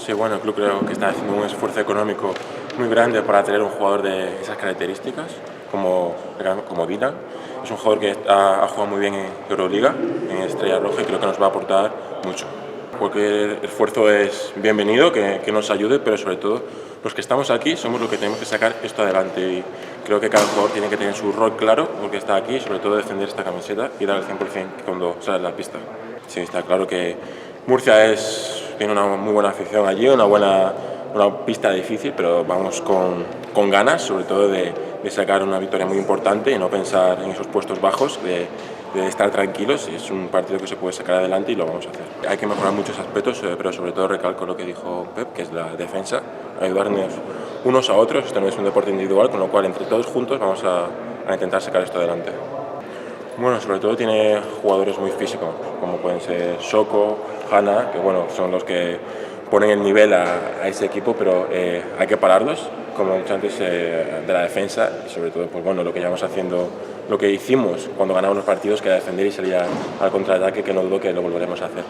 Sí, bueno, el club creo que está haciendo un esfuerzo económico muy grande para tener un jugador de esas características, como Dylan. Es un jugador que ha jugado muy bien en Euroliga, en Estrella Roja, y creo que nos va a aportar mucho. Cualquier esfuerzo es bienvenido, que nos ayude, pero sobre todo los que estamos aquí somos los que tenemos que sacar esto adelante. Y creo que cada jugador tiene que tener su rol claro, porque está aquí, y sobre todo defender esta camiseta y dar el 100% cuando sale a la pista. Sí, está claro que Murcia tiene una muy buena afición allí, una pista difícil, pero vamos con ganas, sobre todo de sacar una victoria muy importante y no pensar en esos puestos bajos, de estar tranquilos. Es un partido que se puede sacar adelante y lo vamos a hacer. Hay que mejorar muchos aspectos, pero sobre todo recalco lo que dijo Pep, que es la defensa, ayudarnos unos a otros. Esto no es un deporte individual, con lo cual entre todos juntos vamos a intentar sacar esto adelante. Bueno, sobre todo tiene jugadores muy físicos, como pueden ser Soko, Hanna, que bueno, son los que ponen el nivel a ese equipo, pero hay que pararlos, como he dicho antes, de la defensa, y sobre todo pues bueno, lo que llevamos haciendo, lo que hicimos cuando ganamos los partidos, que era defender y salir al contraataque, que no dudo que lo volveremos a hacer.